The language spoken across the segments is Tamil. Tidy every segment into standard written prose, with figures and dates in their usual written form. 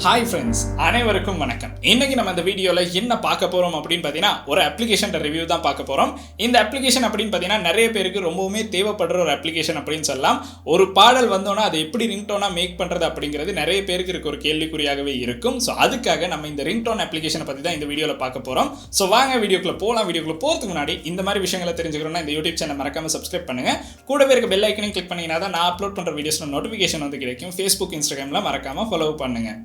ஹாய் ஃப்ரெண்ட்ஸ், அனைவருக்கும் வணக்கம். இன்னைக்கு நம்ம இந்த வீடியோவில் என்ன பார்க்க போகிறோம் அப்படின்னு பார்த்தீங்கன்னா ஒரு அப்ளிகேஷன் ரிவ்யூ தான் பார்க்க போகிறோம். இந்த அப்ளிகேஷன் அப்படின்னு பார்த்தீங்கன்னா நிறைய பேருக்கு ரொம்பவுமே தேவைப்படுற ஒரு அப்ளிகேஷன் அப்படின்னு சொல்லலாம். ஒரு பாடல் வந்தோன்னா அதை எப்படி ரிங்டோனாக மேக் பண்ணுறது அப்படிங்கிறது நிறைய பேருக்கு இருக்க ஒரு கேள்விக்குறியாகவே இருக்கும். ஸோ அதுக்காக நம்ம இந்த ரிங்டோன் அப்ளிகேஷனை பற்றி தான் இந்த வீடியோவில் பார்க்க போகிறோம். ஸோ வாங்க வீடியோக்குள்ள போகலாம். வீடியோக்குள்ள போகிறதுக்கு முன்னாடி இந்த மாதிரி விஷயங்களை தெரிஞ்சுக்கணும்னா இந்த யூடியூப் சேனல் மறக்காமல் சப்ஸ்கிரைப் பண்ணுங்கள். கூடவே இருக்க பெல் ஐக்கனையும் கிளிக் பண்ணிங்கன்னா தான் நான் அப்லோட் பண்ணுற வீடியோஸில் நோட்டிஃபிகேஷன் வந்து கிடைக்கும். ஃபேஸ்புக், இன்ஸ்டாகிராமில் மறக்காமல் ஃபாலோ பண்ணுங்கள்.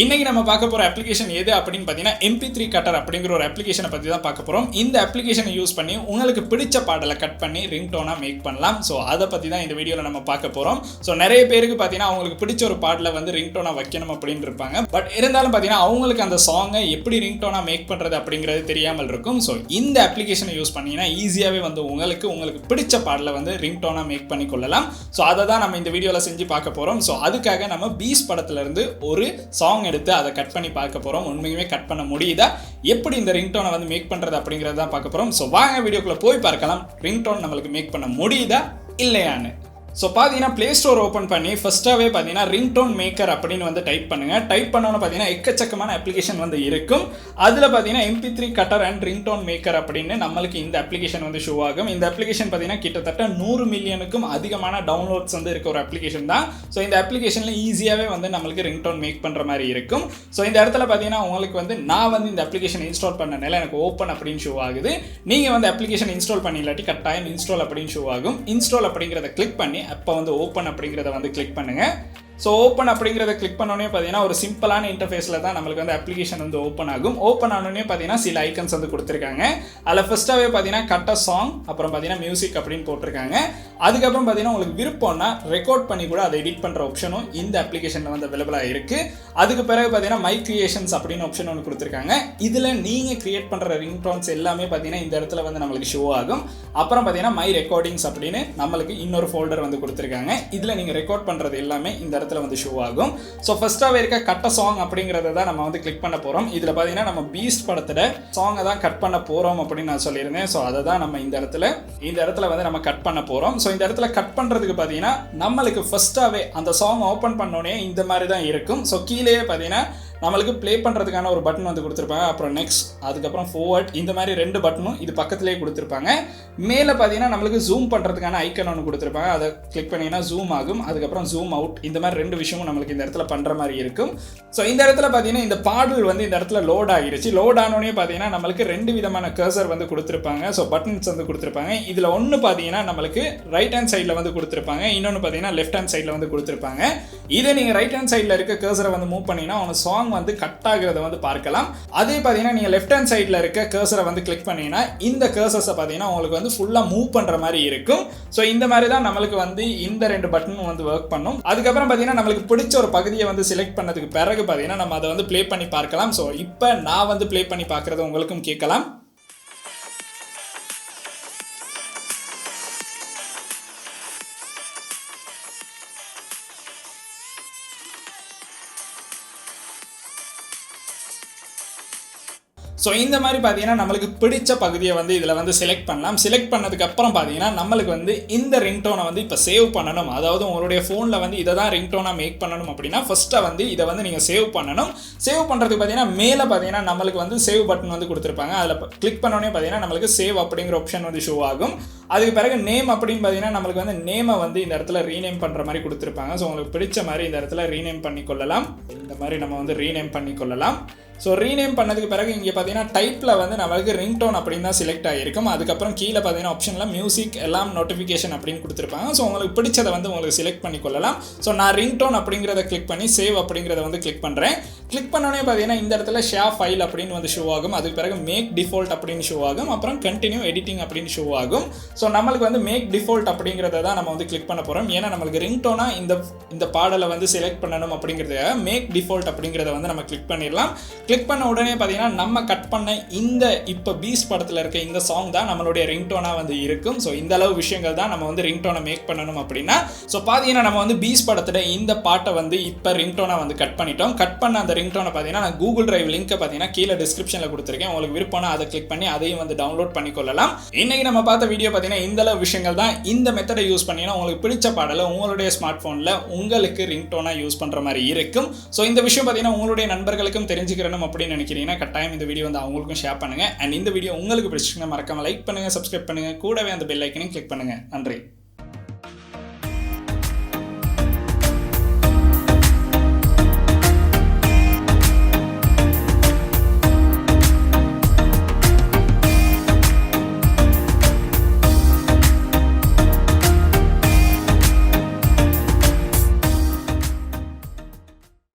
இன்னைக்கு நம்ம பார்க்க போற அப்ளிகேஷன் எது அப்படின்னு பார்த்தீங்கன்னா MP3 கட்டர் அப்படிங்கிற ஒரு அப்ளிகேஷனை பற்றி தான் பார்க்க போகிறோம். இந்த அப்ளிகேஷனை யூஸ் பண்ணி உங்களுக்கு பிடிச்ச பாடலை கட் பண்ணி ரிங்டோனாக மேக் பண்ணலாம். ஸோ அதை பற்றி தான் இந்த வீடியோவில் நம்ம பார்க்க போகிறோம். ஸோ நிறைய பேருக்கு பார்த்தீங்கன்னா அவங்களுக்கு பிடிச்ச ஒரு பாடலை வந்து ரிங்டோனாக வைக்கணும் அப்படின்னு இருப்பாங்க. பட் இருந்தாலும் பார்த்தீங்கன்னா அவங்களுக்கு அந்த சாங்கை எப்படி ரிங்டோனாக மேக் பண்ணுறது அப்படிங்கிறது தெரியாமல் இருக்கும். ஸோ இந்த அப்ளிகேஷனை யூஸ் பண்ணிங்கன்னா ஈஸியாகவே வந்து உங்களுக்கு பிடிச்ச பாடலை வந்து ரிங்டோனாக மேக் பண்ணி கொள்ளலாம். ஸோ அதை தான் நம்ம இந்த வீடியோவில் செஞ்சு பார்க்க போகிறோம். ஸோ அதுக்காக நம்ம பீஸ் படத்துலேருந்து ஒரு சாங் எடுத்து அதை கட் பண்ணி பார்க்க போறோம். உண்மையுமே கட் பண்ண முடியுதா, எப்படி இந்த ரிங்டோனை வந்து மேக் பண்றது அப்படிங்கறத தான் பார்க்க போறோம். சோ வாங்க வீடியோக்குள்ள போய் பார்க்கலாம் ரிங்டோன் நம்மளுக்கு மேக் பண்ண முடியுதா இல்லையான்னு. ஸோ பார்த்தீங்கன்னா ப்ளே ஸ்டோர் ஓப்பன் பண்ணி ஃபஸ்ட்டாகவே பார்த்தீங்கன்னா ரிங்டோன் மேக்கர் அப்படின்னு வந்து டைப் பண்ணுங்கள். டைப் பண்ணோன்னு பார்த்தீங்கன்னா எக்கச்சக்கமான அப்ளிகேஷன் வந்து இருக்கும். அதில் பார்த்தீங்கன்னா MP3 cutter and ringtone maker அப்படின்னு நம்மளுக்கு இந்த அப்ளிகேஷன் வந்து ஷோ ஆகும். இந்த அப்ளிகேஷன் பார்த்தீங்கன்னா கிட்டத்தட்ட 100 மில்லியனுக்கும் அதிகமான டவுன்லோட்ஸ் வந்து இருக்க ஒரு அப்ளிகேஷன் தான். ஸோ இந்த அப்ளிகேஷனில் ஈஸியாகவே வந்து நம்மளுக்கு ரிங்டோன் மேக் பண்ணுற மாதிரி இருக்கும். ஸோ இந்த இடத்துல பார்த்தீங்கன்னா உங்களுக்கு வந்து நான் வந்து இந்த அப்ளிகேஷன் இன்ஸ்டால் பண்ணனால எனக்கு ஓப்பன் அப்படின்னு ஷோ ஆகுது. நீங்கள் வந்து அப்ளிகேஷன் இன்ஸ்டால் பண்ணி இல்லாட்டி கட்டாயம் இன்ஸ்டால் அப்படின்னு ஷோ ஆகும். இன்ஸ்டால் அப்படிங்கிறத கிளிக் பண்ணி அப்போ வந்து ஓப்பன் அப்படிங்கிறத வந்து கிளிக் பண்ணுங்க. ஸோ ஓப்பன் அப்படிங்கிறத கிளிக் பண்ணோன்னே பார்த்தீங்கன்னா ஒரு சிம்பிளான இன்டர்ஃபேஸில் தான் நம்மளுக்கு வந்து அப்ளிகேஷன் வந்து ஓப்பன் ஆகும். ஓப்பன் ஆனோடனே பார்த்தீங்கன்னா சில ஐக்கன்ஸ் வந்து கொடுத்துருக்காங்க. அதில் ஃபர்ஸ்ட்டாகவே பார்த்தீங்கன்னா கட் அ சாங், அப்புறம் பார்த்தீங்கன்னா மியூசிக் அப்படின்னு போட்டிருக்காங்க. அதுக்கப்புறம் பார்த்தீங்கன்னா உங்களுக்கு விருப்பம்னா ரெக்கார்ட் பண்ணி கூட அதை எடிட் பண்ணுற ஆப்ஷனும் இந்த அப்ளிகேஷனில் வந்து அவைலபிளாக இருக்குது. அதுக்கு பிறகு பார்த்தீங்கன்னா மை கிரியேஷன்ஸ் அப்படின்னு ஆப்ஷன் ஒன்று கொடுத்துருக்காங்க. இதில் நீங்கள் கிரியேட் பண்ணுற ரிங்டோன்ஸ் எல்லாமே பார்த்தீங்கன்னா இந்த இடத்துல வந்து நம்மளுக்கு ஷோ ஆகும். அப்புறம் பார்த்தீங்கன்னா மை ரெக்கார்டிங்ஸ் அப்படின்னு நம்மளுக்கு இன்னொரு ஃபோல்டர் வந்து கொடுத்துருக்காங்க. இதில் நீங்கள் ரெக்கார்ட் பண்ணுறது எல்லாமே இந்த இடத்துல வந்து ஷோ ஆகும். ஸோ ஃபர்ஸ்ட்டாகவே இருக்க கட்ட சாங் அப்படிங்கிறத தான் நம்ம வந்து கிளிக் பண்ண போகிறோம். இதில் பார்த்தீங்கன்னா நம்ம பீஸ்ட் படத்தில் சாங்கை தான் கட் பண்ண போகிறோம் அப்படின்னு நான் சொல்லியிருந்தேன். ஸோ அதை தான் நம்ம இந்த இடத்துல வந்து நம்ம கட் பண்ண போகிறோம். ஸோ இந்த இடத்துல கட் பண்ணுறதுக்கு பார்த்தீங்கன்னா நம்மளுக்கு ஃபர்ஸ்ட்டாகவே அந்த சாங் ஓப்பன் பண்ணோடனே இந்த மாதிரி தான் இருக்கும். ஸோ கீழே பார்த்தீங்கன்னா நம்மளுக்கு ப்ளே பண்ணுறதுக்கான ஒரு பட்டன் வந்து கொடுத்துருப்பாங்க. அப்புறம் நெக்ஸ்ட், அதுக்கப்புறம் ஃபார்வர்ட், இந்த மாதிரி 2 பட்டனும் இது பக்கத்துலேயே கொடுத்துருப்பாங்க. மேலே பார்த்தீங்கன்னா நம்மளுக்கு ஜூம் பண்ணுறதுக்கான ஐக்கன் ஒன்று கொடுத்துருப்பாங்க. அதை கிளிக் பண்ணிங்கன்னா ஜூம் ஆகும். அதுக்கப்புறம் ஜூம் அவுட், இந்த மாதிரி 2 விஷயமும் நம்மளுக்கு இந்த இடத்துல பண்ணுற மாதிரி இருக்கும். ஸோ இந்த இடத்துல பார்த்தீங்கன்னா இந்த பாடல் வந்து இந்த இடத்துல லோட் ஆகிருச்சு. லோட் ஆனோடனே பார்த்தீங்கன்னா நம்மளுக்கு 2 விதமான கர்சர் வந்து கொடுத்துருப்பாங்க. ஸோ பட்டன்ஸ் வந்து கொடுத்துருப்பாங்க. இதில் ஒன்று பார்த்தீங்கன்னா நம்மளுக்கு ரைட் ஹேண்ட் சைடில் வந்து கொடுத்துருப்பாங்க. இன்னொன்று பார்த்தீங்கன்னா லெஃப்ட் ஹேண்ட் சைடில் வந்து கொடுத்துருப்பாங்க. இதை நீங்கள் ரைட் ஹேண்ட் சைடில் இருக்க கர்சரை வந்து மூவ் பண்ணிங்கன்னா உங்கள் சாங் வந்து கட் ஆகிறத வந்து பார்க்கலாம். அதே பார்த்தீங்கன்னா நீங்கள் லெஃப்ட் ஹேண்ட் சைடில் இருக்க கர்சரை வந்து கிளிக் பண்ணீங்கன்னா இந்த கர்சர்ஸை பார்த்தீங்கன்னா உங்களுக்கு வந்து ஃபுல்லாக மூவ் பண்ணுற மாதிரி இருக்கும். ஸோ இந்த மாதிரி தான் நம்மளுக்கு வந்து இந்த 2 பட்டனும் வந்து ஒர்க் பண்ணும். அதுக்கப்புறம் பார்த்தீங்கன்னா நம்மளுக்கு பிடிச்ச ஒரு பகுதியை வந்து செலக்ட் பண்ணதுக்கு பிறகு பார்த்தீங்கன்னா நம்ம அதை வந்து ப்ளே பண்ணி பார்க்கலாம். ஸோ இப்போ நான் வந்து ப்ளே பண்ணி பார்க்குறத உங்களுக்கும் கேட்கலாம். ஸோ இந்த மாதிரி பார்த்தீங்கன்னா நம்மளுக்கு பிடிச்ச பகுதியை வந்து இதில் வந்து செலக்ட் பண்ணலாம். செலக்ட் பண்ணதுக்கு அப்புறம் பார்த்தீங்கன்னா நம்மளுக்கு வந்து இந்த ரிங்டோனை வந்து இப்போ சேவ் பண்ணணும். அதாவது உங்களுடைய ஃபோனில் வந்து இதை தான் ரிங்டோனாக மேக் பண்ணணும் அப்படின்னா ஃபஸ்ட்டாக வந்து இதை வந்து நீங்கள் சேவ் பண்ணணும். சேவ் பண்ணுறதுக்கு பார்த்தீங்கன்னா மேலே பார்த்தீங்கன்னா நம்மளுக்கு வந்து சேவ் பட்டன் வந்து கொடுத்துருப்பாங்க. அதில் கிளிக் பண்ணோன்னே பார்த்தீங்கன்னா நம்மளுக்கு சேவ் அப்படிங்கிற ஆப்ஷன் வந்து ஷோ ஆகும். அதுக்கு பிறகு நேம் அப்படின்னு பார்த்தீங்கன்னா நம்மளுக்கு வந்து நேமை வந்து இந்த இடத்துல ரீநேம் பண்ணுற மாதிரி கொடுத்துருப்பாங்க. ஸோ உங்களுக்கு பிடிச்ச மாதிரி இந்த இடத்துல ரீநேம் பண்ணி கொள்ளலாம். இந்த மாதிரி நம்ம வந்து ரீநேம் பண்ணி கொள்ளலாம். ஸோ ரீநேம் பண்ணதுக்கு பிறகு இங்கே பார்த்தீங்கன்னா டைப்பில் வந்து நம்மளுக்கு ரிங்டோன் அப்படின்னு தான் செலக்ட் ஆகிருக்கும். அதுக்கப்புறம் கீழே பார்த்தீங்கன்னா ஆப்ஷனில் மியூசிக் எல்லாம் நோட்டிஃபிகேஷன் அப்படின்னு கொடுத்துருப்பாங்க. ஸோ உங்களுக்கு பிடிச்சதை வந்து உங்களுக்கு செலக்ட் பண்ணி கொள்ளலாம். ஸோ நான் ரிங்டோன் அப்படிங்கிறத கிளிக் பண்ணி சேவ் அப்படிங்கிறத வந்து கிளிக் பண்ணுறேன். கிளிக் பண்ணோன்னே பார்த்தீங்கன்னா இந்த இடத்துல ஷேர் ஃபைல் அப்படின்னு வந்து ஷோ ஆகும். அதுக்கு பிறகு மேக் டிஃபால்ட் அப்படின்னு ஷோ ஆகும். அப்புறம் கண்டினியூ எடிட்டிங் அப்படின்னு ஷோ ஆகும். ஸோ நம்மளுக்கு வந்து மேக் டிஃபால்ட் அப்படிங்கிறத தான் நம்ம வந்து கிளிக் பண்ண போகிறோம். ஏன்னா நம்மளுக்கு ரிங்டோனாக இந்த பாடலை வந்து செலக்ட் பண்ணணும் அப்படிங்கிறத மேக் டிஃபால்ட் அப்படிங்கிறத வந்து நம்ம கிளிக் பண்ணிடலாம். கிளிக் பண்ண உடனே பார்த்தீங்கன்னா நம்ம கட் பண்ண இந்த இப்போ பீஸ்ட் படத்தில் இருக்க இந்த சாங் தான் நம்மளுடைய ரிங்டோனாக வந்து இருக்கும். ஸோ இந்த அளவு விஷயங்கள் தான் நம்ம வந்து ரிங்டோனை மேக் பண்ணணும் அப்படின்னா. ஸோ பார்த்தீங்கன்னா நம்ம வந்து பீஸ்ட் படத்தில் இந்த பாட்டை வந்து இப்போ ரிங்டோனாக வந்து கட் பண்ணிட்டோம். கட் பண்ண அந்த ரிங்டோனை பார்த்தீங்கன்னா நான் கூகுள் டிரைவ் லிங்கை பார்த்தீங்கன்னா கீழே டிஸ்கிரிப்ஷனில் கொடுத்துருக்கேன். உங்களுக்கு விருப்பம்னா அதை கிளிக் பண்ணி அதையும் வந்து டவுன்லோட் பண்ணிக்கொள்ளலாம். இன்னைக்கு நம்ம பார்த்த வீடியோ பார்த்தீங்கன்னா இந்த அளவு விஷயங்கள் தான். இந்த மெத்தடை யூஸ் பண்ணீங்கன்னா உங்களுக்கு பிடிச்ச பாடலை உங்களுடைய ஸ்மார்ட் ஃபோனில் உங்களுக்கு ரிங்டோனாக யூஸ் பண்ணுற மாதிரி இருக்கும். ஸோ இந்த விஷயம் பார்த்தீங்கன்னா உங்களுடைய நண்பர்களுக்கும் தெரிஞ்சுக்கிறணும் அப்படின்னு நினைக்கிறீங்கன்னா கட்டாயம் இந்த வீடியோ வந்து அவங்களுக்கும் ஷேர் பண்ணுங்க. அண்ட் இந்த வீடியோ உங்களுக்கு பிடிச்சிங்கன்னா மறக்காம லைக் பண்ணுங்க, சப்ஸ்கிரைப் பண்ணுங்க, கூடவே அந்த பெல் ஐக்கனையும் கிளிக் பண்ணுங்க. நன்றி.